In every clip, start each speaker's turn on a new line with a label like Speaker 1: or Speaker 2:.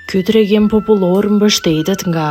Speaker 1: Ky tregim popullor mbështetet nga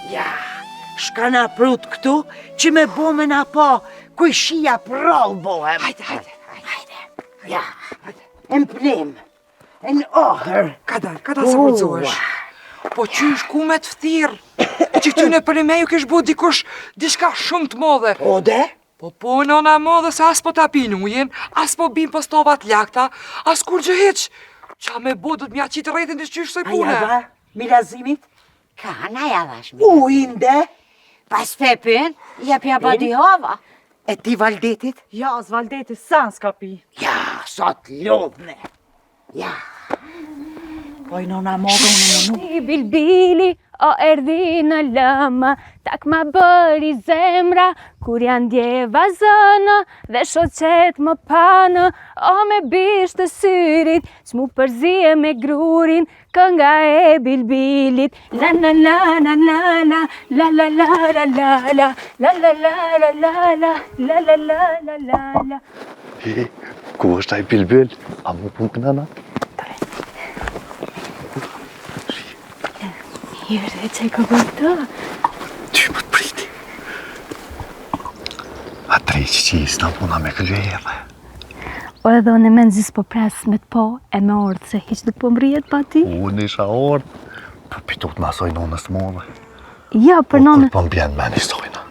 Speaker 2: Ja, shka na prut këtu, që me bome na po, kuj shia prall bohem.
Speaker 3: Hajde.
Speaker 2: Ja, në plim, në ohër.
Speaker 3: Kada se përcohesh. Po qysh ku me të fthirë? Që këty në për me ju kesh bu dikush diçka shumë të modhe.
Speaker 2: Po de?
Speaker 3: Po nëna modhe se as po ta pin ujen, as po bin po stovat lakta, as kur gjë hiq. Qa me bu du t'mja qitë rejtin të qysh soj pune.
Speaker 2: A java, milazimit?
Speaker 4: Ka, na javash mi.
Speaker 2: Ujnde?
Speaker 4: Pas Pepin, jepja pa di hava.
Speaker 2: E ti Valdetit?
Speaker 5: Ja, s'Valdetit, sa s'ka pi.
Speaker 2: Ja, sot lodhme. Ja. Poj nona modhe unë më nuk.
Speaker 6: Si bilbili, o erdi në lëmë, tak ma bëri zemra, kur janë djeva zënë, dhe shoqet më panë, o me bisht të syrit, që mu përzije me grurin, kënga e bilbilit. La la la la la la, la la la la la la, la la la la la la, la la la la la la.
Speaker 7: Ku është ai bilbil? A mu pun kënana?
Speaker 6: Jere, që i ka bërë të?
Speaker 7: Ty më të priti. A treqi që i s'na puna me këllujeve.
Speaker 6: O edhe unë e me nëzis po pres me të po, e me orët se hiq nuk po mrijet pa ti.
Speaker 7: Unë isha orët, po pitut në asoj nonës modhe.
Speaker 6: Ja, për nonë...
Speaker 7: Po m'bjen me një sojna.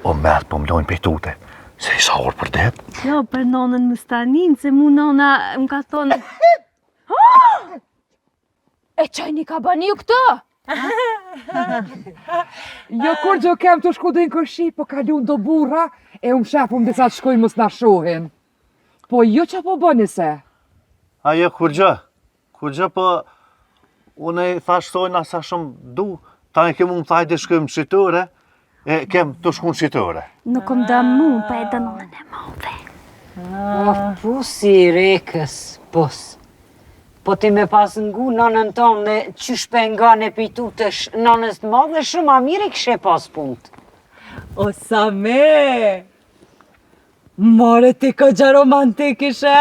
Speaker 7: O mërë po m'lojnë pitute, se isha orë për det.
Speaker 6: Ja, për nonën më stanin, se mu nona më ka thonë... E qajni ka bani ju këtë?
Speaker 3: Jo kur gjo kem të shkudin kërshi, po kalun do burra, e shefum disa të shkojnë mës na shohin. Po jo që po bëni se?
Speaker 7: Ajo kur gjë, po unë e thash sojna sa shumë du, ta ne kemë më thajtë shkojmë shqitore, e kem të shku në shqitore.
Speaker 6: Nuk më da mu, pa e dënonën e madhe.
Speaker 4: Pusi rekës, pus. Po ti me pas ngu nonën tonë dhe qysh pe nga në pitutesh nonës të madhe, shumë a mirë i këshe pas punt.
Speaker 5: O sa me! More ti këgja romantik ishe?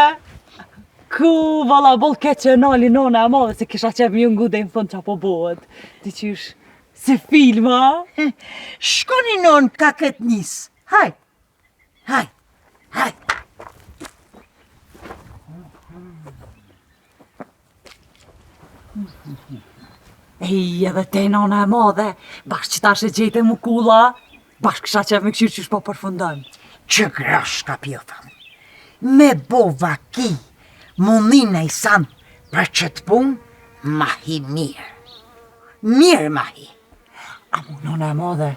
Speaker 5: Ku, valla, bol keqe nali nona e madhe se kisha qef mjë ngu dhe në fund qa po bohet. Ti qysh, si filma?
Speaker 2: Shkoni non ka këtë nis. Haj, haj, haj.
Speaker 5: Ej, edhe te nona e madhe, bashkë që tash e gjete mu kula, bashkë kisha qef me këshirë qysh po përfundon.
Speaker 2: Që grash ka pjotëm. Me bo vaki, mundin e i san për qëtë pun, mahi mirë. Mirë mahi.
Speaker 5: A mu nona e madhe,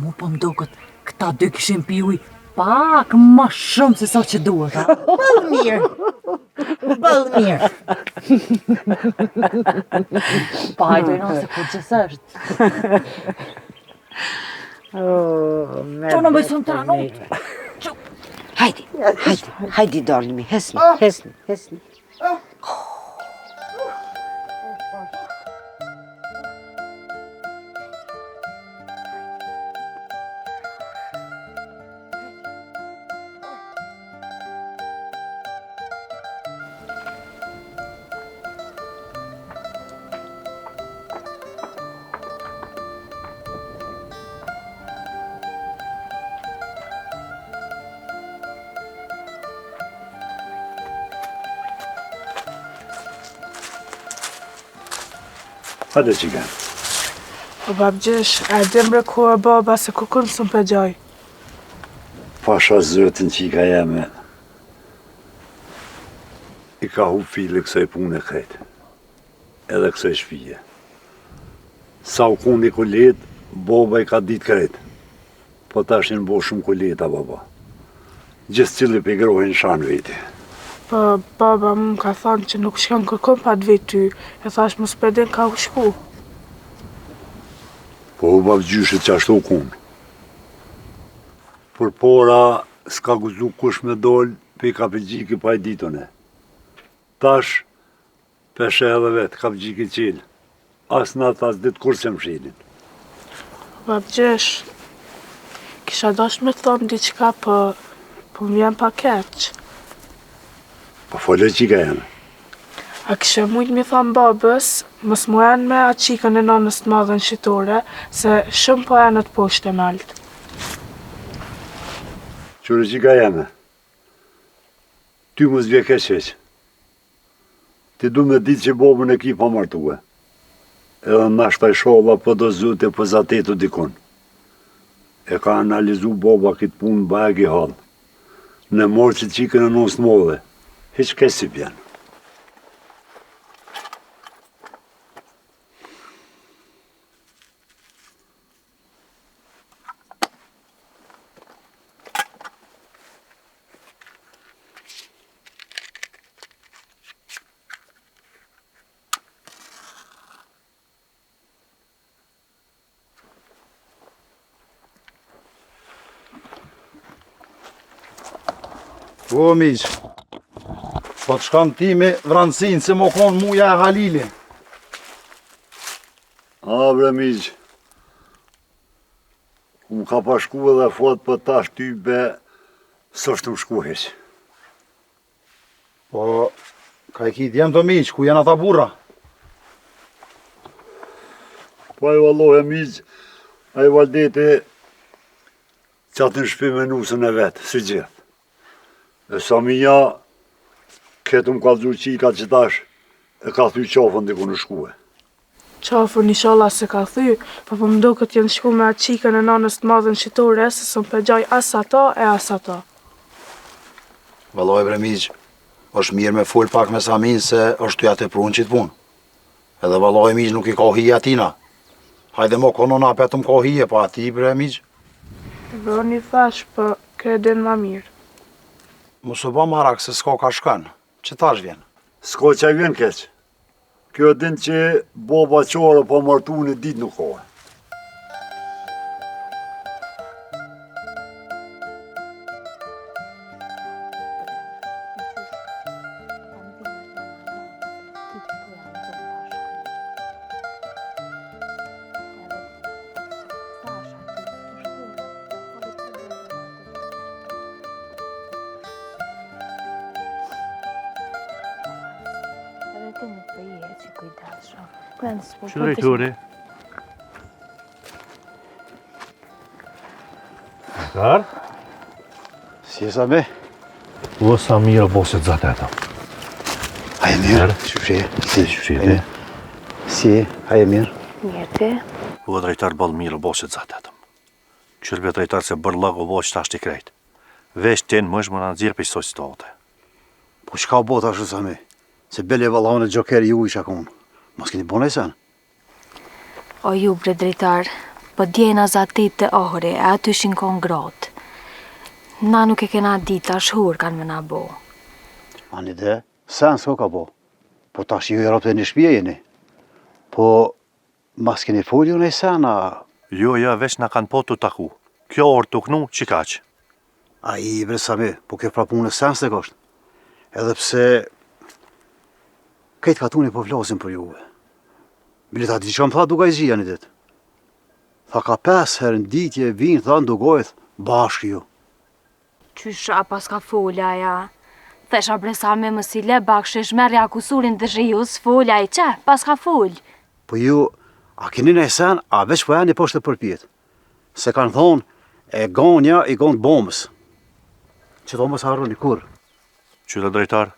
Speaker 5: mu po mdukët, këta dy kishin pijuj pak ma shumë se sa që duhet, ha?
Speaker 2: Bëllë mirë. Bëllë mirë.
Speaker 5: Pa hajde se ku gjës është. Qa në bëjë sëmë të ranot?
Speaker 4: Hajdi darlimi, hesni.
Speaker 8: Hadi qika.
Speaker 9: O babgjesh, a dim bre ku e baba se ku kënë së më pëgjaj?
Speaker 8: Pasha zëtin qika jeme. I ka hu file kësaj punë e kretë. Edhe kësaj shpije. Sa u kundi kulet, baba i ka ditë kretë. Po ta shenë bo shumë kuleta, baba. Gjithë cili pe grohin shanë veti.
Speaker 9: Po baba më ka thonë që nuk shkon kërkon pa të vit ty, e thash më s'pedin ka u shku.
Speaker 8: Po u babgjyshet që ashtu kunë. Për pora s'ka guzu kush me dollë pe i ka pëgjiki pa i ditone. Tash, peshe edhe vetë, ka pëgjiki qilë. As në atë as ditë kur se më shilin.
Speaker 9: Babgjesh, kisha dash me thonë diqka, po më vjen pa keq.
Speaker 8: Po fole qika jene.
Speaker 9: A kishe mujtë mi thonë babës, mës mu janë me atë qikën e nanës të madhen shqitore, se shumë po janë të poshtë e naltë.
Speaker 8: Qure qika jene. Ty mos vje keqeq. Ti du me ditë që bobën e ki pa martue. Edhe nashta i sholla po do zute po zatetu dikun. E ka analizu boba këtë punë bajeg i halë. Në morë që qikën e nësë modhe. Hiq kësi pjen.
Speaker 10: O, miq, po të shkam ti me vranësin se më konë muja e Halilin.
Speaker 8: A, bre, miq. Më ka pashku edhe fot për tash ty be, s'është më shku heq.
Speaker 10: Po, ka i kitë jem të miq, ku janë ata burra?
Speaker 8: Po, e vallohe, miq, a i valdete qatë në shpi me nusën e vetë, si gjithë. E sa mija, ketë më kalëzu qika që tash, e ka thuj qafën diku në shkue.
Speaker 9: Qafën inshallah se ka thy, po më do këtë jenë shku me atë qikën e nanës të madhen shqitore, se së më pëgjaj as ata e as ata.
Speaker 10: Valloj, bre miq, është mirë me full pak me Samin se është tuja të prunë qitë punë. Edhe valloj, miq, nuk i ka hije atina. Hajde mo konona petëm ka hije, pa ati, bre miq.
Speaker 9: Vroni thash, po kredin ma mirë.
Speaker 10: Mos u ba marak se s'ka ka shkën. Që tash vjen?
Speaker 8: S'ka që vjen keq. Kjo din që baba qore pa martu në ditë nuk kohë.
Speaker 7: Që drejtori? Drejtar?
Speaker 10: Si e Sami?
Speaker 7: O, sa mirë bosit zatetëm.
Speaker 10: Haje mirë, qyshje. Si,
Speaker 7: Qyshje.
Speaker 10: Si, haje mirë.
Speaker 6: Mirë ti?
Speaker 7: O, drejtar balë mirë bosit zatetëm. Qërbe drejtar se bërlag o bo që ta shti krejt. Vesh ten mësh më në nëzirë për soj state.
Speaker 10: Po qka bot ashtu Sami? Se bele valane gjokeri ju isha konë. Mos keni bon e sen?
Speaker 6: O ju bre drejtar, po djena zatit të ohri, e aty shinkon grot. Na nuk e kena dit tash hur kanë me na bo.
Speaker 10: Ani dhe, sen s'ko ka bo. Po tash ju i ropte një shpje jeni. Po, mas keni folju në i sen, a...
Speaker 7: Jo, ja, veç na kanë po të taku. Kjo orë të knu, që kaq?
Speaker 10: A i bre Sami, po kjo prapun në sen s'te kosht. Edhe pse... Kejtë katuni po vlasin për juve. Bile ta di që më tha duka i zhia një dit. Tha ka 5 herë në ditje vinë, tha ndugojth, bashkë ju.
Speaker 6: Qysha pas ka folja ja. Thesha bre Sami më si le bakshish merja kusurin dhe zhijus, folja i që, pas ka fol.
Speaker 10: Po ju, a keni në esen, a veç po janë i poshtë të përpjet. Se kanë thonë, e gonja i gonë bombës. Që do mos harroni kur.
Speaker 7: Qyre drejtar,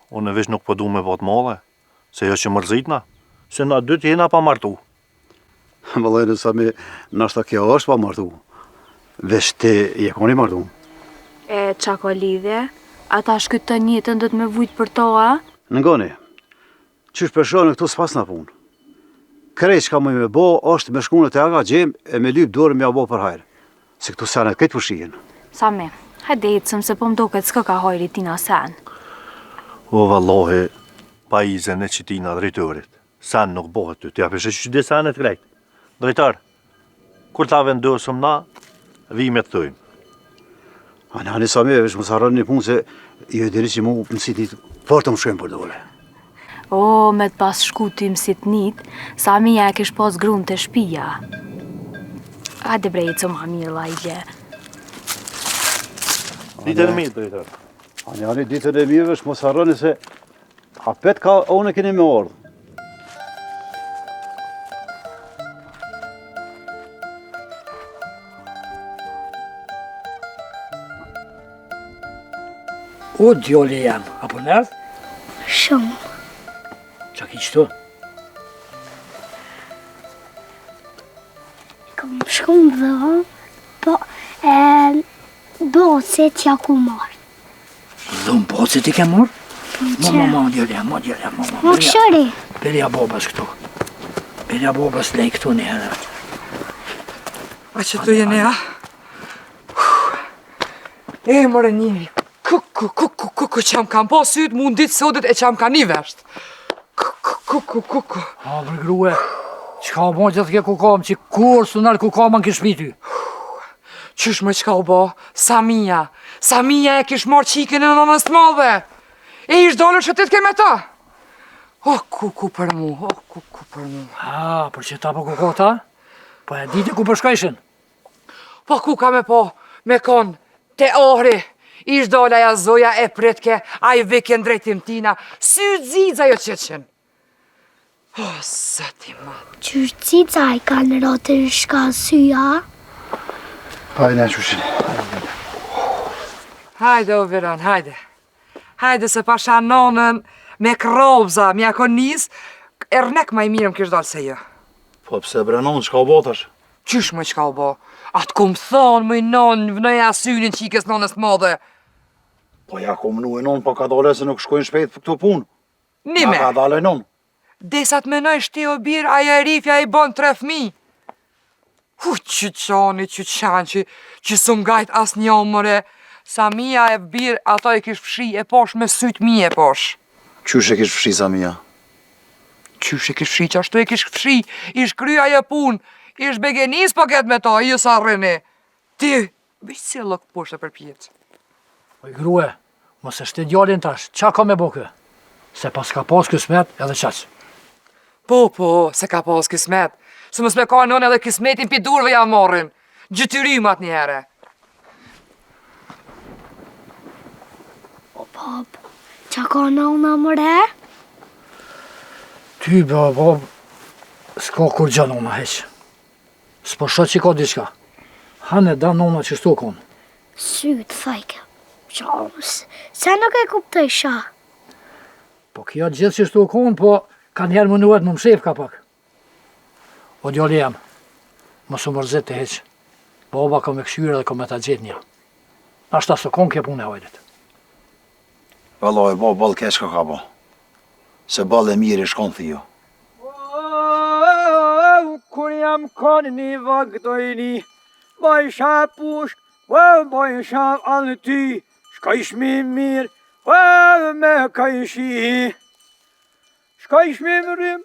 Speaker 7: unë veç nuk po du me botë mole, se jo që mërzitna, se na dytë jena pa martu.
Speaker 10: Vëllajnë Sami, nashta kjo është pa martu. Veç ti je koni martu.
Speaker 6: E qa ka lidhje? Ata shkytë të njëtën do të me vujtë për to, a?
Speaker 10: Në ngoni, qysh përshojnë këtu s'pas na punë. Krejt që ka më me bo, është me shkunë të aga gjem e me lyp dorë me ja bo për hajrë. Se këtu senet këtë përshijen.
Speaker 6: Sami, hajde ecëm se po mdoket s'ka ka hajri tina sen.
Speaker 7: O, vallohi, pa izen e qitina drejtorit. Sen nuk bohet ty, t'ja peshe që dhe senet krejt. Drejtar, kur ta vendosëm na, vime të thujmë.
Speaker 10: Ani Sami, veç më sarën një punë se jo diri që mu mësit një fort të më shkojmë për dole.
Speaker 6: O, me të pas shku ty mësit njët, Sami ja e kish pas grunë të shpia. Hajde bre, ecëm ha mirë lajgje.
Speaker 7: Ditën e mirë, drejtar.
Speaker 10: Ani ditën e mirë, veç më sarën se hapet ka one keni me ardhë.
Speaker 11: O, djoli jam, apo nërth?
Speaker 12: Shumë.
Speaker 11: Qa ki qëtu?
Speaker 12: Kom shumë dhe, po bocet ja ku marrë.
Speaker 11: Dhumë bocet i ke morë?
Speaker 12: që?
Speaker 11: Mo, djoli jam,
Speaker 12: Mo këshëri.
Speaker 11: Berja bobas këtu. Berja bobas lej këtu një herë.
Speaker 3: A që të jene, a? E, mërë njëri. Kuku, që më kam po sytë mundit sotit e që më ka një vesht. Kuku.
Speaker 11: A, bërgrue, që ka o bon gjithë ke kukom, që kur së nërë kukom në kishmi ty?
Speaker 3: Qysh më qka u bo? Samia e kish marrë qikën e nënës të madhe. E ish dollë që ti të ke me ta. O, kuku për mu.
Speaker 11: A, për që ta po kukota? Po e dite ku përshkajshin?
Speaker 3: Po ku ka me po, me kon, te ohri. Ish dolla ja zoja e pretke, a i vekjen drejtim tina, sy ziza jo qeqen. O, zëti ma.
Speaker 12: Qysh cica i ka në rotën shka syja?
Speaker 10: Hajde, qushin.
Speaker 3: Hajde, o Veran, hajde. Hajde se pasha nonën me krobza, mja kon nis, ernek ma i mirëm kish dalë se jo.
Speaker 10: Po pse brenon, qka u botash?
Speaker 3: Qysh më qka u bo? Atë kum thonë më i nonë vënëja synin qikës nonës të madhe.
Speaker 10: Po ja ku mënu e non, po ka dole se nuk shkojnë shpejt për këtu punë.
Speaker 3: Nime.
Speaker 10: Ka dale non.
Speaker 3: Desat menoj shti o birë, aja e rifja i bon 3 fmi. Qyqani, që sum gajt as një mëre. Samia e birë, ato i kish fshi e posh me sytë mi e posh.
Speaker 10: Qysh e kish fshi Samia?
Speaker 3: Qysh e kish fshi, që ashtu e kish fshi, ish kryja e punë, ish begenis po ketë me ta, i sa rrëni. Ti, bish si lëk poshtë për pjetë.
Speaker 11: Oj grue, mos e shti djallin tash, qa ka me boke? Se pas ka pas kësmet edhe qaq.
Speaker 3: Po, se ka pas kismet. Se mos me ka nën edhe kismetin pi durve ja morrin. Gjytyrimat një here.
Speaker 12: O pap, qa ka nëna mëre?
Speaker 11: Ty, bo, S'ka kur gjë nona heq. S'po shoh që ka diçka. Hane da nona që shtu konë.
Speaker 12: Syt, thajke. Qarës, se nuk e kuptoj sha.
Speaker 11: Po kjo gjithë që shtu konë, po ka njerë më nuet më mshef ka pak. O djali jam, mos u mërzit të heq. Baba ka me këshyre dhe ka me ta gjetë një. Ashta së konë kje punë e hojdet.
Speaker 10: Vallaj, ball keq ka bo. Se ball e mirë i shkon thijo.
Speaker 13: Kur jam konë një vagdojni, boj push, boj alë ty, shka ishmi mirë, me ka ishi. Shka ishmi mërim,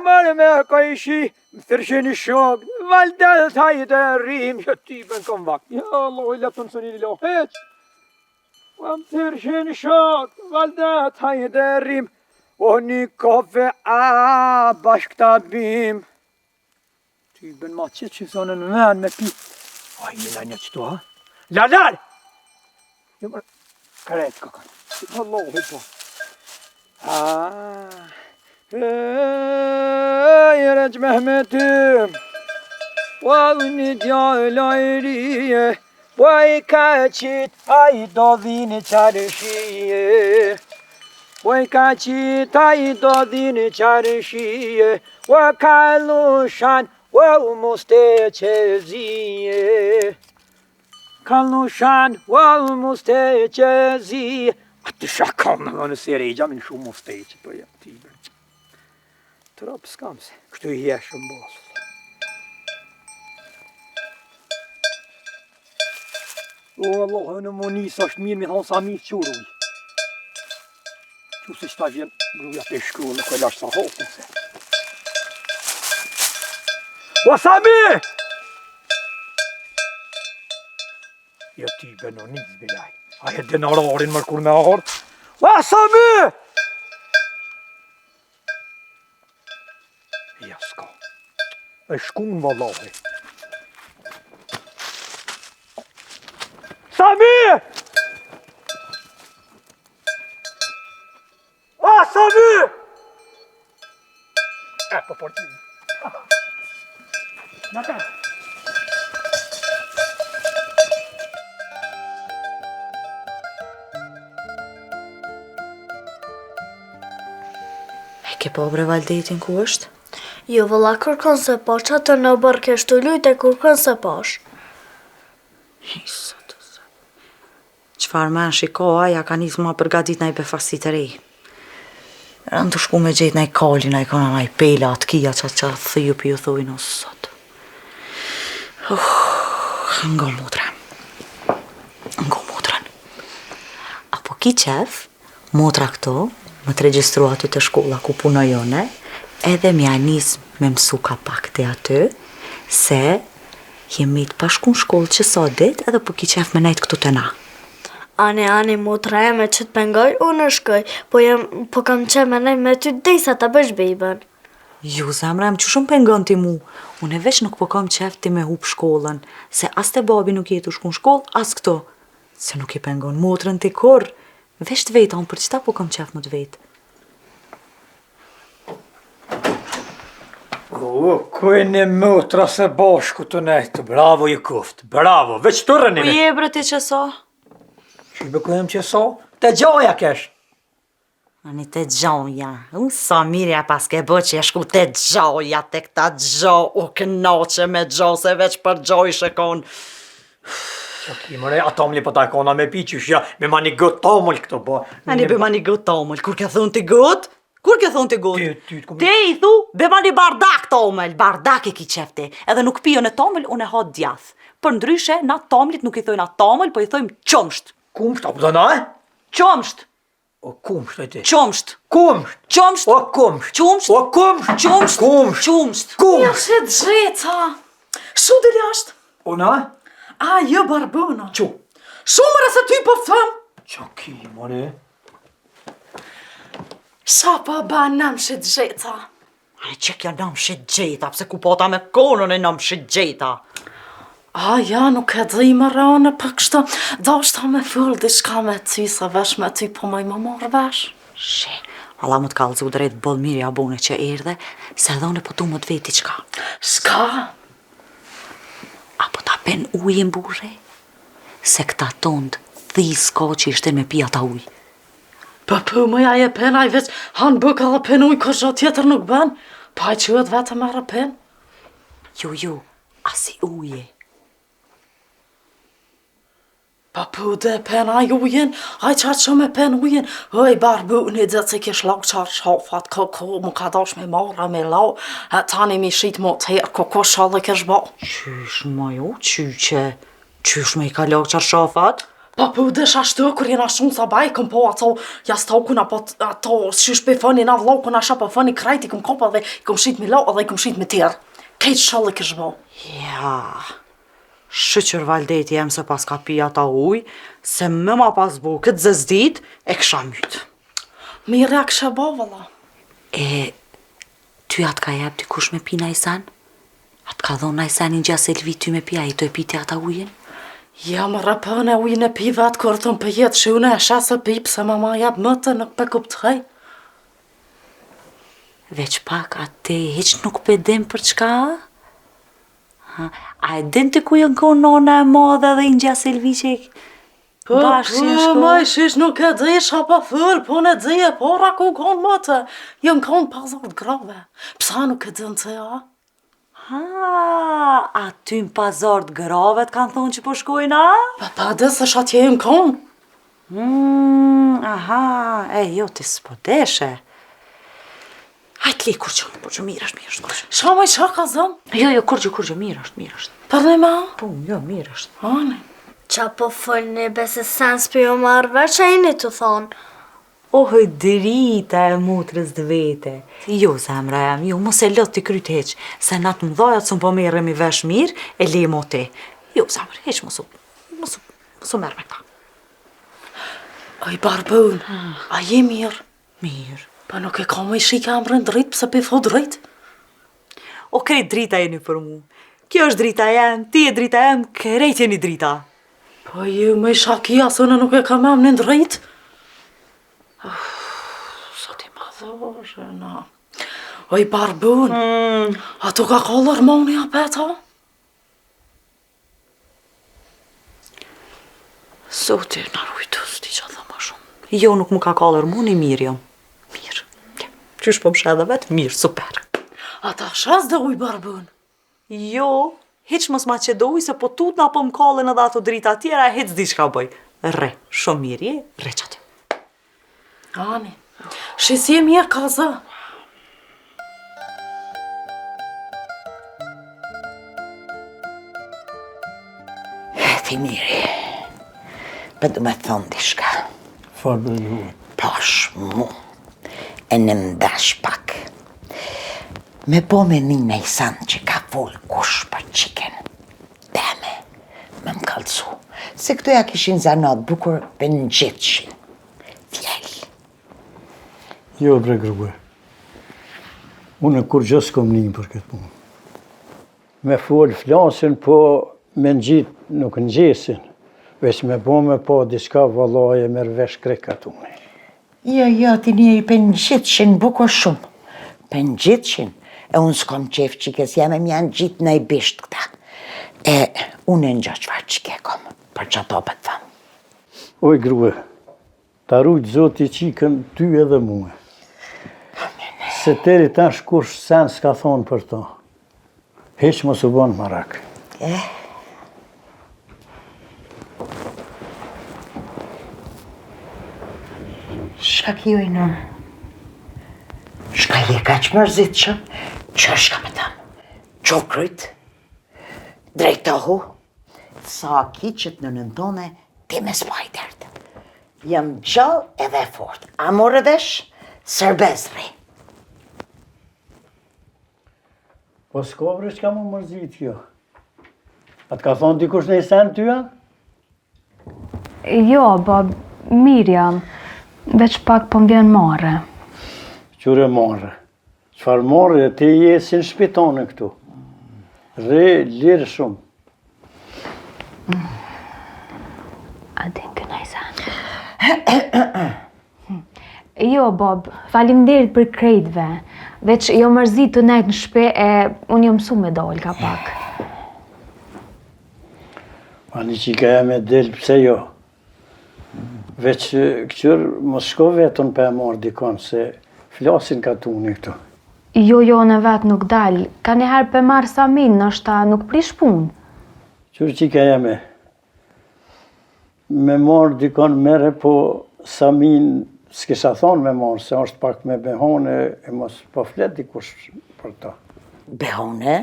Speaker 13: mërë me ka ishi, më thërshë një shok, valdet hajde rrim, jo ty bën kom vakt, ja Allah, i lepën së një lohet. Më thërshë një shok, valdet hajde rrim, o një kafe bashk ta bim. Ty bën ma qëtë që zonë në menë me pi. A i la një qëtu, ha? Lalal! Jo mërë, kërejt këkan. Allahu po. Jërëq Mehmetim, një djallë ajrije, i ka qit, a i do dhini qarëshije. I ka qit, a i do dhini qarëshije, ka lushan, u muste qezije. Ka lushan, u muste qezije. A të shakam në nësire, i gjamin shumë muste që të jetë tibe. Të rapë s'kam se, kështu i jeshëm basë. O Allah, në më njësë është mirë mi thonë sa mirë quruj. Që se qëta vjen gruja të shkru në këllash sa hopën se. O Sami! Jo ty bëno njës bilaj. A e denararin mërë kur me ardë. O Sami! Ja s'ka. E shkun vallahi. Sami! O Sami! Po portin. Natan.
Speaker 1: E ke po bre Valdetin ku është?
Speaker 12: Jo, vëlla, kërkon se pash, atë në bërë kështu lujt e kërkon se pash.
Speaker 1: Qfar men shiko, aja ka njës ma përgatit na i befasit të rej. Rënë të shku me gjetë na i kalli, na i kona na i pela, atë kia që thëju për ju thujnë o sot. Ngo mutren. Ngo mutren. Apo ki qef, mutra këto, më të regjistru aty të shkolla ku punojone, edhe mja njës me mësu ka pak të aty, se jemi të pashku në shkollë që sa dit, edhe po ki qef me nejtë këtu të na.
Speaker 12: Ani, mutra e me që të pengoj, unë shkoj, po kam që me nejtë me ty dhejsa të bësh bejbën.
Speaker 1: Ju, zemra, që shumë pengon ti mu. Unë e veç nuk po kam qef ti me hup shkollën, se as te babi nuk jetu shku në shkollë, as këto. Se nuk i pengon motrën ti kur. Veç të veta, unë për qëta po kam qef më të vetë.
Speaker 13: Ku e një motra se bashku të nejtë, bravo i kuft, bravo, veç të rëni me.
Speaker 1: Ku je bre ti që sa?
Speaker 13: Shqibe ku jem që sa? Te gjaja kesh.
Speaker 1: Ani te gjaja, unë sa mirja pas ke bë që e shku te gjaja, te këta gja, o kënaqe me gja, se veç për gjaj shekon.
Speaker 13: Ki mëre, a tamli po ta kona me pi qyshja, me ma një gët tamëll këto bo.
Speaker 1: Ani be ma një gët tamëll, kur ke thonë ti gët? Kur ke thonë ti gët? Te i thu, be ma një bardak tamëll, bardak e ki qefti, edhe nuk pijo në tamëll, unë e ha djath. Për ndryshe, na tamlit nuk i thojnë a tamëll, po i thojmë qomsht.
Speaker 13: Kumsht, apo dhe na e?
Speaker 1: Qomsht.
Speaker 13: O kumsht e ti?
Speaker 1: Qomsht.
Speaker 13: Kumsht.
Speaker 1: Qomsht.
Speaker 13: O kumsht.
Speaker 1: Qomsht.
Speaker 13: O kumsht.
Speaker 1: Qomsht.
Speaker 13: Kumsht.
Speaker 1: Qomsht.
Speaker 13: Kumsht.
Speaker 1: Ja shet zheta. Shu dhe ljasht.
Speaker 13: O na?
Speaker 1: A, jo barbona.
Speaker 13: Qu?
Speaker 1: Shumëra se ty po thëm.
Speaker 13: Qa ki, mëre?
Speaker 1: Sa pa ba nam shet zheta. A, që kja nam shet zheta, pse ku pota me konën e nam shet zheta. A, ja, nuk e di më rane, për kështë, da është ta me full, di shka me ty, sa vesh me ty, po maj më marrë vesh. She, Allah më të kallëzu drejt boll mirë ja bune që erdhe, se dhone po tu më të veti qka.
Speaker 5: S'ka?
Speaker 1: Apo ta pen ujin burre? Se këta tond this ko që ishte me pi ata uj.
Speaker 5: Po më ja je pen, aj veç han bëka dhe pen uj, kërë tjetër nuk ban. Pa e qëhet vetë marrë pen.
Speaker 1: Jo, asi uje.
Speaker 5: Po dhe pen aj ujen, aj qarë që me pen ujen. Oj, barbu, një dhe që kish lau qarë shafat, ko më ka dash me marra me lau, tani mi shit më të herë, ko shalë kësh ba.
Speaker 1: Qysh ma jo, qysh me I ka lau qarë shafat?
Speaker 5: Po dhe shashtu, kur jena shumë sa baj, këm po ato jastokun, apo ato qysh pe fëni na vlokun, asha po fëni krajt, I këm kopa dhe I këm shit me lau, edhe I këm shit me tjerë. Kejtë shalë kësh ba.
Speaker 1: Ja... Shëqër valdeti jem se pas ka pi ata uj, se më ma pas bo këtë zëzdit, e kësha mytë.
Speaker 5: Mire a kësha bo, valla.
Speaker 1: Ty atë ka jep dikush me pi najsan? Atë ka dhonë najsanin gjas Elvi ty me pi, a I të e piti ata ujin?
Speaker 5: Ja më rëpën e ujin e pi vetë, kërë të më pëjet, shune e shasë pi, pëse mama jep më të nuk pe kuptëj.
Speaker 1: Veç pak atë heq nuk pedim për çka? A e din të ku jën konë nona e madhe dhe I në gjas Elvi që bashkë që shko?
Speaker 5: Ma I shish nuk e dhe shapa fër, po në dhe e pora ku konë më të, jën konë pazart grave. Psa nuk e dhe në të ja?
Speaker 1: A ty në pazart grave të kanë thonë që po shkojnë, a?
Speaker 5: Pa dhe se shatje jën konë.
Speaker 1: Aha, jo të s'po deshe. Hajtë li, kurgjë, mirë është.
Speaker 5: Shama I qa ka zëmë?
Speaker 1: Jo, kurgjë, mirë është.
Speaker 5: Për ne ma?
Speaker 1: Po, jo, mirë është.
Speaker 5: Ane.
Speaker 12: Qa po fëllni bese sens për jo marrë që I një të thonë?
Speaker 1: Ohë, drita e mutrës dë vete. Jo, zemra jam, jo, mos e lot t'i kryt heq, se natë më dhojat së më po merrem I vesh mirë, e le mo te. Jo, zemra, heq mosu merë me ta.
Speaker 5: Oj, barbun, a je mirë?
Speaker 1: Mirë.
Speaker 5: Pa nuk e ka më I shika emrën drejt, pëse pe fo drejt?
Speaker 1: O krejt drita jeni për mu. Kjo është drita jem, ti e drita jem, krejt jeni drita.
Speaker 5: Po ju me shakia, së në nuk e kam emrën drejt? Sot I madhore, na. Oj, barbun, a tu ka kollë hormoni apeta?
Speaker 1: Sot e në rujtu, s'ti që dhe më shumë. Jo, nuk më ka kollë hormoni, mirë jom. Mirë. Qysh po më shedhe vetë? Mirë, super.
Speaker 5: A ta shes dhe uj, barbun?
Speaker 1: Jo, heq mos ma që doj, se po tut na po më kollën edhe ato drita tjera, hec di shka bëj. Re, shumë mirë je, re që aty.
Speaker 5: Ani, shesje mirë ka zë.
Speaker 2: Ti miri, për du me thonë dishka.
Speaker 8: Farë dhe ju?
Speaker 2: Pash mu, e në mdash pak. Me po me një nejsan që ka volë kush për qiken. Deme, me më kalcu, se këto ja kishin zanat bukur për në gjithshin. Fjell.
Speaker 8: Jo, bre grue. Unë kur gjës kom një për këtë punë. Me folë flasin, po me në gjitë nuk në gjesin. Veç me po me po diska valoje me rvesh krekat unë.
Speaker 2: Jo, ti njeri për në gjithshin bukur shumë. Për në gjithshin. E unë s'kom qef qikes, jam e mjanë gjitë në I bisht këta. E unë e në gjë qëfar qike kom, për që ato për të thamë.
Speaker 8: Oj, grue, ta rujtë zoti qikën ty edhe muë. Se teri tash kush sen s'ka thonë për to. Heq mos u bon marak.
Speaker 2: Shka kjo I në? Shka je ka që mërzit që shka me tamë? Qokrujt, drejtohu, sa ki që të në nëndone, ti me spajtert. Jam gjall edhe fort, a morë vesh, sërbezri.
Speaker 8: Po s'kovre që ka më mërzit kjo? A të ka thonë dikush në I sen tyja?
Speaker 6: Jo, bab, mirë jam, veç pak po m'vjen marre.
Speaker 8: Qure marre. Qfar marre, ti jesin shpitone këtu. Re, lirë shumë.
Speaker 6: A din këna I sen? Jo, Bob, faleminderit për krejtve. Veç jo mërzit të nejtë në shpe e unë jo mësu me dol ka pak.
Speaker 14: Ani qika ja me del, pse jo? Veç këqyr mos shko vetën për e marrë dikon, se flasin ka tuni këtu.
Speaker 6: Jo, në vetë nuk dal. Ka njëherë për marë Samin, nështë nuk prish pun.
Speaker 14: Qyr qika ja me marrë dikon mere, po Samin s'kisha thonë me marrë, se është pak me behone e mos po flet dikush për ta.
Speaker 2: Behone?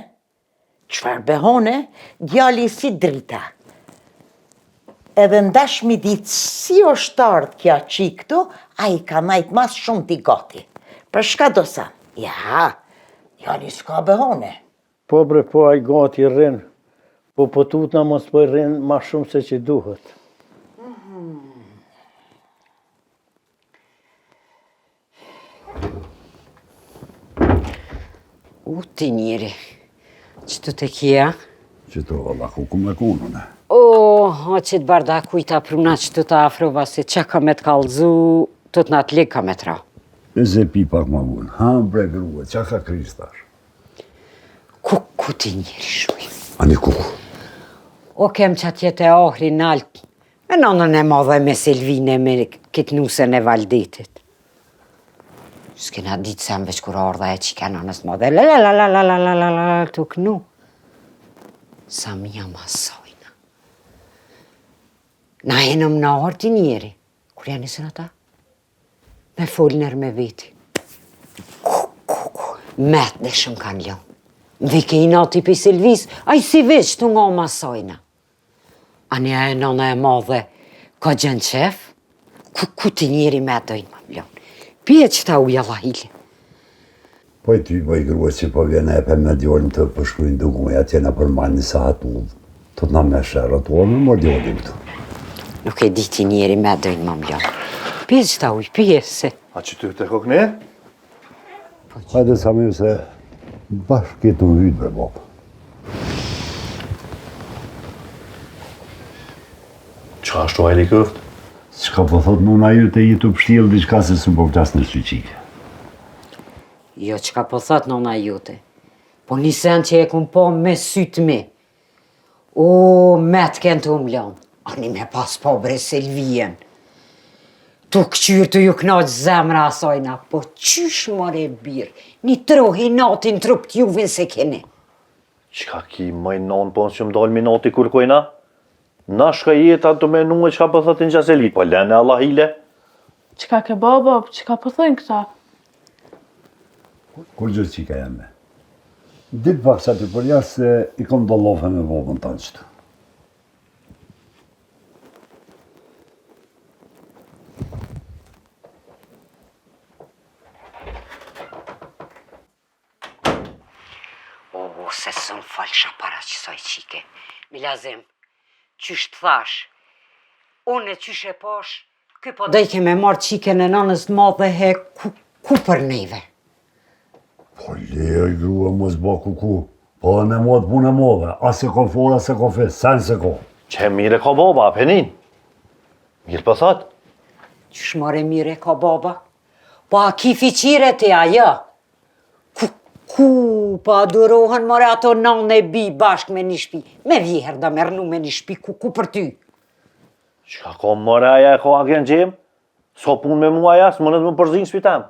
Speaker 2: Qfar behone? Djali si drita. Edhe ndash mi ditë si është ardhë kja qiktu, a I ka najtë mas shumë t'i gati. Për shka do sa? Ja, djali s'ka behone.
Speaker 14: Po bre, po a I gati rrinë, po tutna mos po I rrinë ma shumë se që duhet.
Speaker 4: Ti njeri, që të të kja?
Speaker 8: Që të valla ku me konune.
Speaker 4: O që të barda kujta pruna që të të afrova se që ka me të kalzu, të të natë lik ka me të ra.
Speaker 8: E ze pi pak ma bunë, ham bre grue, që ka kristash?
Speaker 4: Kuku ti njeri shmi.
Speaker 8: Ani kuku?
Speaker 4: O kem që atjet e ahri nalt, me nonën e madhe me Selvine, me këtë nusën e Valdetit. S'kena ditë se më veç kur ardha e qika nënës madhe, të kënu. Sa mija masojna. Na henëm në arti njeri. Kur janë nisën ata? Me folner me veti. Met dhe shumë kanë ljo. Vike I nati për Silvis, a I si veç të nga masojna. A një e nëna e madhe, ka gjenë qef? Ku ti njeri me dojnë më mlon? Pje që ta uja vahili.
Speaker 8: Po I ty, po I grua që po vjene e për me djolën të përshkrujnë dukuj, atje në përmani sa hatullë. Të të na me shërë ato, me më djolën këtu.
Speaker 4: Nuk e di ti njeri me dojnë më mlon. Pje që ta uj, pje se.
Speaker 7: A që ty të kokne?
Speaker 8: Hajde sa mirë se bashkë këtë në vytë bre bopë.
Speaker 7: Qa ashtu ajli këft?
Speaker 8: Qka po thot nuna ju të jetu pështilë diçka se së më po ptas në syqike.
Speaker 4: Jo, qka po thot nona jute. Po një sen që e kun po me sytë me. O, me të kënë të umlon. Ani me pas po bre Selvien. Tu këqyrë të ju knaqë zemra asajna. Po qysh more birë. Një trohi natin trup t'juvin se keni.
Speaker 7: Qka ki maj non po në që më dalë mi nati kur kojna? Na shka jeta të menu e qka po thotin gjaseli, po lene Allah hile.
Speaker 9: Qka ke baba, qka po thënë këta?
Speaker 8: Kur gjë qika jeme? Ditë pak sa të përja se I kom do lofe me bobën të qëtë.
Speaker 4: O, se sën falsha para qësaj qike. Milazim, qysh të thash, unë e qysh e pash, këj po dojke me marë qike në nanës të madhe he ku për neve.
Speaker 8: Po lejë grua mos ba kuku, po dhe me modë punë e modhe, ase ko fora se ko fe, sen se ko.
Speaker 7: Që mire ka baba, apenin. Mirë për thot.
Speaker 4: Qysh more mire ka baba? Po a ki fiqire të ajo? Ku pa durohen more ato nanë e bi bashk me një shpi. Me vjeher da mernu me një shpi ku për ty.
Speaker 7: Qa ka more aja e ka agen gjem? So pun me mua aja, s'më nëtë më përzinë shpitem.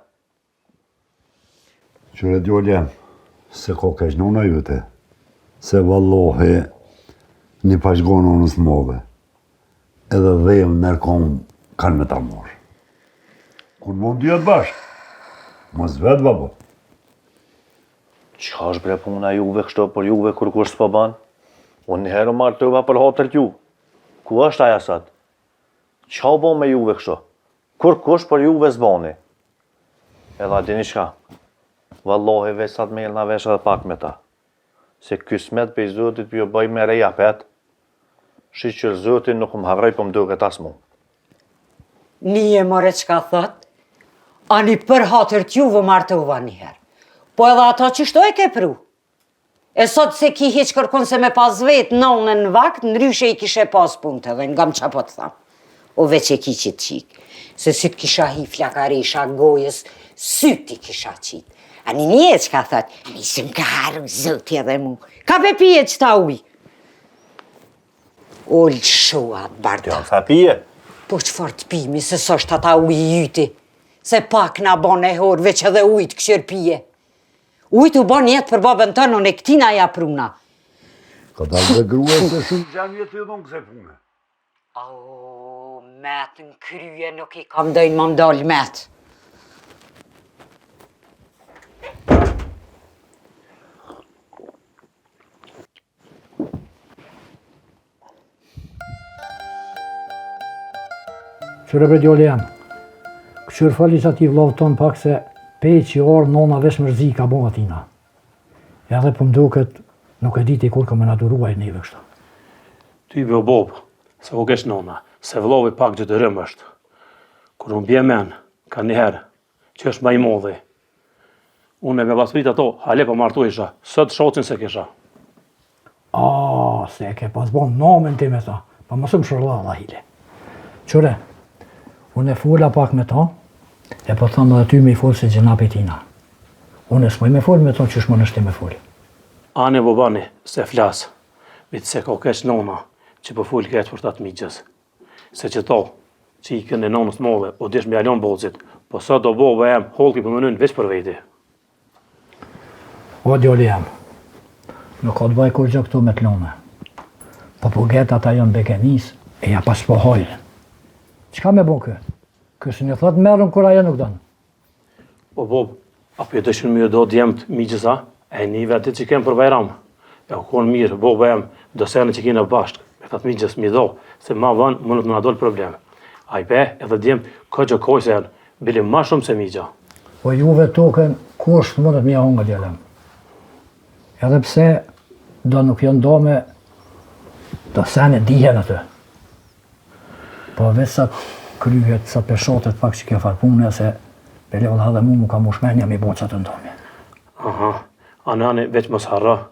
Speaker 8: Qyre djolje, se ko keq nuna jute, se vallohi një pashgonë nësë modhe, edhe dhejmë nërkom kanë me ta morë. Kur mund djetë bashkë, mos vetë babo.
Speaker 7: Qa është bre puna juve kështë për juve kur kush s'po ban? Unë njëherë marrë tëva për hatër t'ju. Ku është aja sat? Qa bo me juve kështë? Kur kush për juve s'bani? Edha dini shka? Vallohi vesat me jelna vesh edhe pak me ta. Se kësmet për I Zotit për jo bëj me reja pet, shi që Zotin nuk më havraj për më duket as mu.
Speaker 4: Nije more qka thot? Ani për hatër t'juve marrë të uva njëherë. Po edhe ato që shto e ke pru. E sot se ki hiq kërkun se me pas vetë nonën në vakt, në ryshe I kishe pas punte dhe nga më qa po të thamë. O veç e ki që t'qik. se si të kisha hi flakarisha gojës, syti kisha qitë. Ani një që ka thët, nisëm ka haru zoti edhe mu, ka pe pije që ta uj. Ollë shuat, barda.
Speaker 7: Ja, sa pije?
Speaker 4: Po qëfar të pimi, se sështë ata uj jyti, se pak na bon e horë, veç edhe ujt këshër pije. Ujt u bon jetë për babën tënë, unë e këtina ja pruna.
Speaker 8: Ka dalë dhe grua se shumë gjemje të edhon këse pune.
Speaker 4: Metë në krye nuk i kam dojnë më mdallë metë.
Speaker 11: Qërë bre djole jam, këqër falis ati vlavë tonë pak se pej që orë nona vesh mërzi ka bo atina. Edhe për mduket nuk e diti kur ka me naturuaj neve kështu.
Speaker 15: Ty be o bobë, se o kesh nona, se vlavë pak gjë të rëmë është. Kur unë bje men, ka njëherë, që është ma i modhe. Unë me pasrit ato, hale pa martu isha, sot shocin se kisha.
Speaker 11: Se ke pas bon namen ti me ta, pa mësëm shërlala hile. Qëre, unë e fulla pak me ta, e po thamë dhe ty me i full se gjenapi tina. Unë e s'moj me full me ta që shmo nështi me full.
Speaker 15: Ane bobani, se flasë, vitë se ka keq nona, që po full keq për tatë miqës. Se që to, që i kënë e nonës modhe, o dish me alon bozit, po sa do boba em, holki për mënyn veç për vejti.
Speaker 11: O djoli jam, nuk ka të baj kur gjë këtu me t'lone. Po po get ata janë bekenis, e ja pas po hojnë. Qka me bo kë? Kësë një thot merën kur aja nuk donë.
Speaker 15: Po bob, apo e dëshën me do djemët miqësa, e një vetit që kemë për bajram. E u konë mirë, boba em, do sene që kina bashkë, me thot miqës mi do, se ma vanë më nuk në adol problem. A i pe edhe djemë këtë që kojse janë, bilim ma shumë se miqa.
Speaker 11: Po juve token, kusht mundet mja hongë djelem. Edhe pse, do nuk janë do me, do sene dihen atë. Po vesat kryhet, sa peshotet pak që kjo farpune, se Peleon ha dhe mu ka mushmenja mi boqat të ndomi.
Speaker 15: Aha, anani veç mos harra,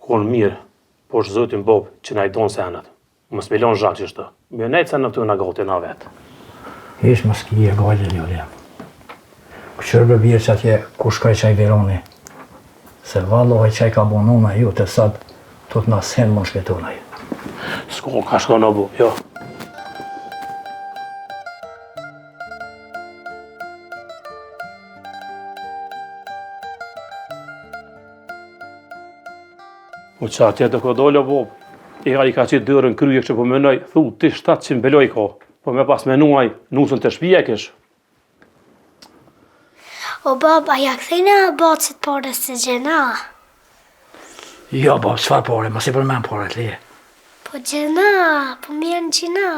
Speaker 15: konë mirë, po është zotin bob që na i donë senat. Mos Peleon zhak që shtë, më nejtë se në të nga gati na vetë.
Speaker 11: Ish më s'ki e gajle një lem. Këqërbe bjerë që atje ku shkaj qaj Veroni, se vallohaj qaj ka bonona ju të sad, të të nasen më shpetona ju.
Speaker 15: S'ko ka shko në bu, jo. Po që atje të kodollo, bob, i ka qitë dërën kryje që po menoj, thu, ti 700 beloj ko, po me pas menuaj, nusën të shpije kish.
Speaker 12: O baba, ja këthejnë e bacit pare se gjena?
Speaker 11: Jo, bab, qfar pare, ma si përmen pare të leje.
Speaker 12: Po gjena, po mjerën gjena.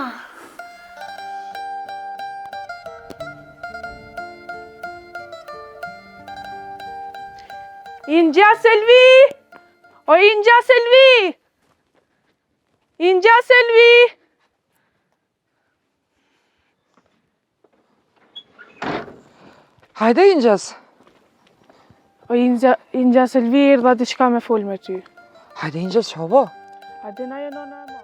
Speaker 9: Inja Selvi! O Inja Selvi! Inja Selvi!
Speaker 3: Hajde, Injas.
Speaker 9: O Inja Selvi erdha diçka me fol me ty.
Speaker 3: Hajde, Injas, që ho?
Speaker 9: Hajde na jeno në ma.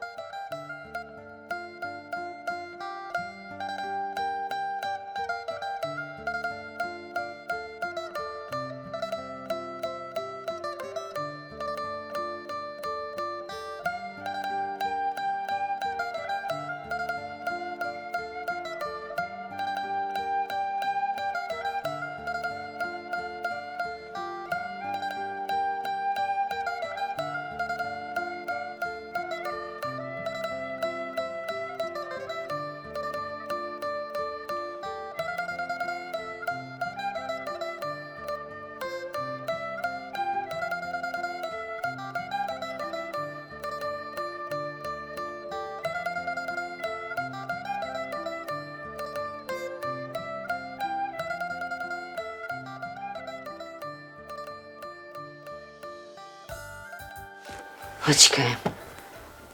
Speaker 4: O qka e?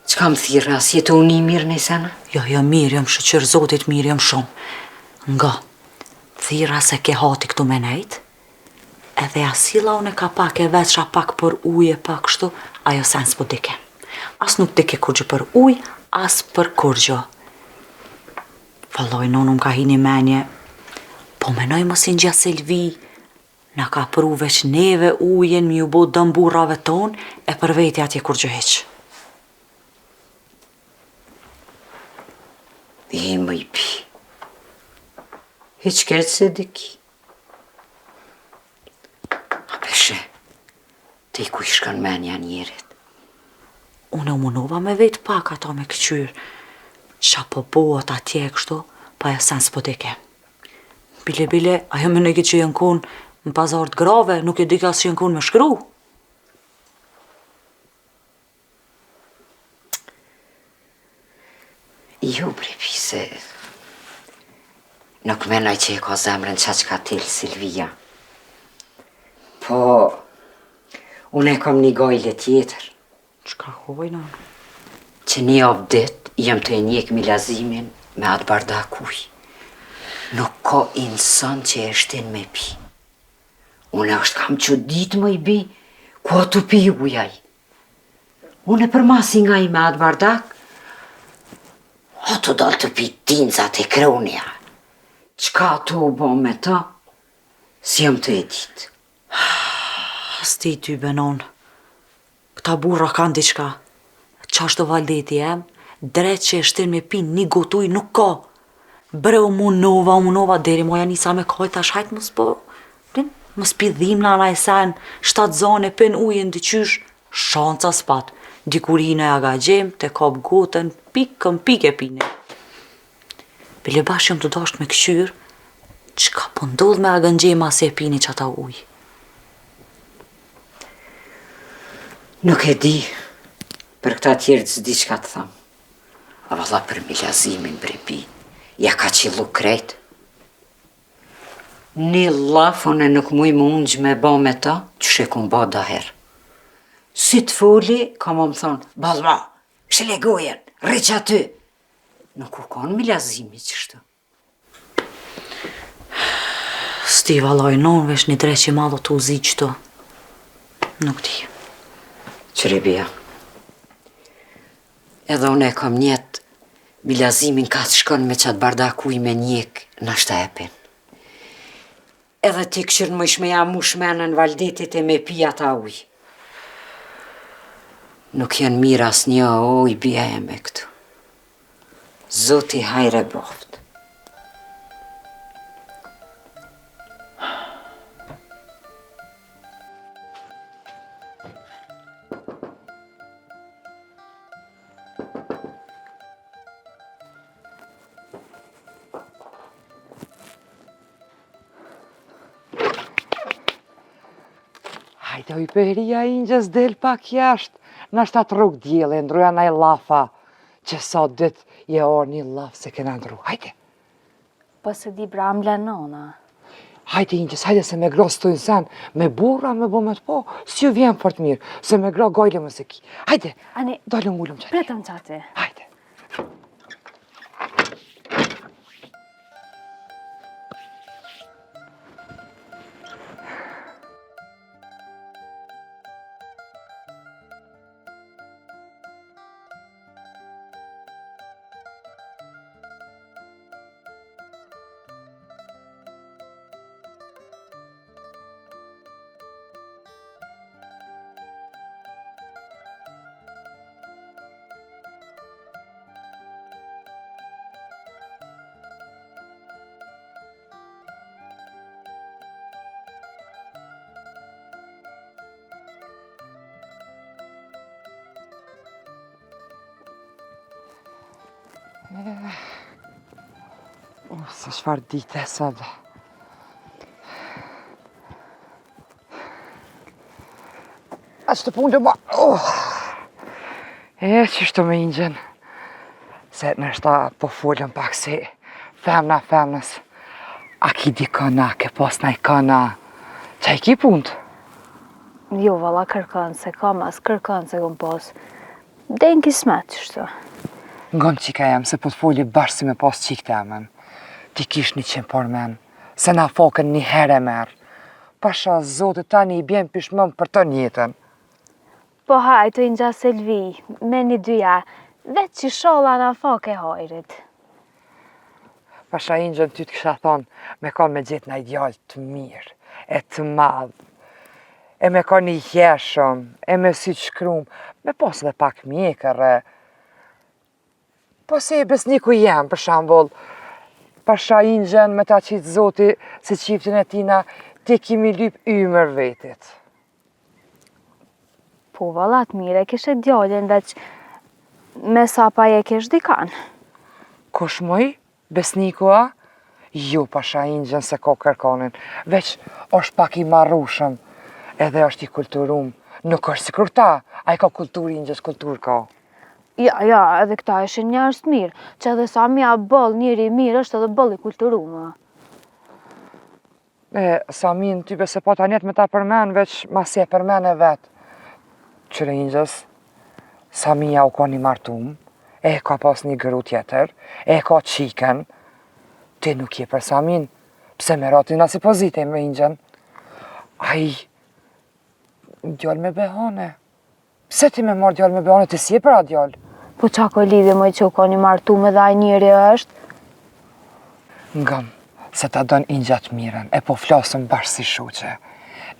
Speaker 4: Qka më thira, si jetë unë i mirë në sena?
Speaker 1: Jo, mirë, jam shëqër zotit, mirë jam shumë. Nga, thira se ke hati këtu me nejt, edhe asila unë ka pak e veçra pak për uje, pak kështu, ajo sen s'po dike. As nuk dike kur gjë për uj, as për kur gjë. Valloj, nonë më ka hini menje. Po menoj mos i ngja Selvi. Na ka pru veç neve ujen mi u bo dëm burrave ton e për veti atje kur gjë heq.
Speaker 4: Më i pi. Hiq keq se di ki. A peshe, ti ku i shkon menja njerit?
Speaker 1: Unë u munova me vetë pak ato me këqyr. Qa po bohat atje e kështu, pa e sen s'po dike. Bile, ajo me negi që jenë kun në pazar të grave, nuk e di ka që jenë kun me shkru.
Speaker 4: Jo, brepi, se nuk menoj që e ka zemrën qa që ka tilë Silvia. Po, unë e kom një gojle tjetër.
Speaker 1: Qka hoj, nënë?
Speaker 4: Që një op dit, jem të e njek milazimin me atë bardakuj. Nuk ka insan që e shtin me pi. Unë është kam që ditë më i bi, ku të pi ujaj. Unë e përmasi nga i me atë bardak, ato dal të pi tinzat e kronja. Qka të u bo me ta, si jam të e ditë.
Speaker 1: Sti ty, benon. Këta burra kanë diqka. Qashtë valdeti em, drejt që e shtin me pi një gotuj nuk ka. Bre u munova, deri moja nisa me kaj tash hajt mos pi dhimna na e sen, 7 zane pin ujën dyqysh, shanca s'pat. Dikurine ja ga gjem, te kap gotën, pikën pike pine. Bile bash jom të dasht me këqyr, qka po ndodh me agën gjema se e pini qata uj?
Speaker 4: Nuk e di, për këta tjerë s'di qka të tham. A valla për milazimin brepi, ja ka qilu krejt. Një lafon e nuk muj më ungjë me ba me ta, që shekun ba daher. Si të foli, ka më thonë, balma, shile gojen, rriq aty. Nuk u kanë milazimi qështu.
Speaker 1: Sti valoj, non vesh një dreq i madho të uzi qëto. Nuk di.
Speaker 4: Qërebia, edhe unë e kam njetë, milazimin ka të shkon me qatë bardakuj me njek në shtepin. Edhe ti këshirë më ishme ja mush menën valdetit e me pia ta uj. Nuk janë mirë as një oj bia e me këtu. Zoti hajre boft.
Speaker 3: Hajde oj përia i njës del pak jashtë, në ashtë atë rrug djele, ndruja naj lafa, që sa dit je orë një lafë se kena ndru. Hajde.
Speaker 6: Po se di bramla nona.
Speaker 3: Hajde i njës, hajde se me gra stojnë sen, me burra me bo me të po, si ju vjen fort mirë, se me gra gajle më se ki. Hajde, dalë ngullëm qati.
Speaker 6: Pretëm qati.
Speaker 3: Hajde. Se çfarë dite sot. Aq të punë të ma... qështu me ingjen. Se nështë po folën pak se femnës. A ki di këna, ke pas naj këna. Qa i ki punët?
Speaker 6: Jo, valla kërkan se kam as kërkan se kom pas. Den kismet qështu.
Speaker 3: Ngon qika jem, se po të foli bashkë si me pas qik të emën. Ti kish një qenë por men, se na fokën një herë e merë. Pasha zote tani i bjen pishmëm për të njetën.
Speaker 6: Po hajtë i nja Selvi, me një dyja, veç që sholla na fok e hajrit.
Speaker 3: Pasha ingjën ty të kisha thonë me ka me gjithë në ideal të mirë, e të madhë, e me ka një hjeshëm, e me sy të shkrum, me pas dhe pak mjekër, po se besniku jem, për shambull, pasha ingjën me ta qitë zoti se qiftin e tina, ti kimi lyp ymër vetit.
Speaker 6: Po, vallat mire, kishe djallin, veç me sa pa je kish dikan.
Speaker 3: Kush muj? Besnikua? Jo, pasha ingjën se ka kërkanin, veç është pak i marrushëm, edhe është i kulturum. Nuk është si kur ta, a i ka kultur ingjës, kultur ka.
Speaker 6: Ja, edhe këta ishin njerëz të mirë, që edhe sa mja bëll njëri mirë është edhe bëll i kulturumë.
Speaker 3: Samin, ty bese po ta njet me ta përmen, veç ma si e përmen e vetë. Qëre ingjës, Samia u ka një martum, e ka pas një gëru tjetër, e ka qiken, ti nuk je për Samin, pse me ratin as i pozite me ingjën. Ai, djallë me behane. Pse ti me marrë djallë me behane, ti si e për a djallë?
Speaker 6: Po qa ko lidhje moj që u ka një martum edhe ai njëri është?
Speaker 3: Ngam, se ta don ingjat miren, e po flasëm bashkë si shuqe.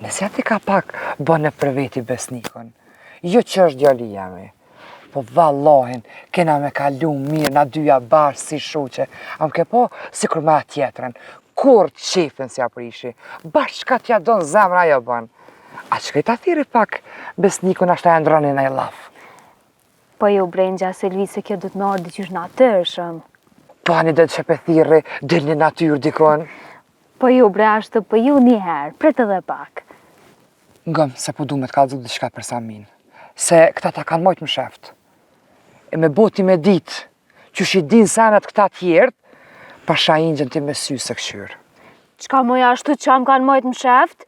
Speaker 3: Nëse ati ka pak bënë për veti besnikon, jo që është djali jemi. Po vallahin, kena me kalu mirë na dyja bashkë si shuqe. Am ke po, si kur me atë tjetërën, kur qefin si aprishi, bashkë ka t'ja donë zemra jo bën. A që këta thiri pak besnikun ashtë e ndroni në i laf.
Speaker 6: Po ju brengja Selvi se kjo du të me ardi qysh natërshëm.
Speaker 3: Po ani dhe të që pe thiri, dil një natyrë dikon.
Speaker 6: Po ju bre ashtë po ju njëherë, pret edhe pak.
Speaker 3: Ngëm, se po du me t'kallëzu diçka për Samin. Se këta ta kanë mojtë më sheft. E me boti me ditë, që shi din senet këta tjertë, pasha ingjën ti me sy së këshyrë.
Speaker 6: Qka moja ashtu që am kanë mojtë më sheft?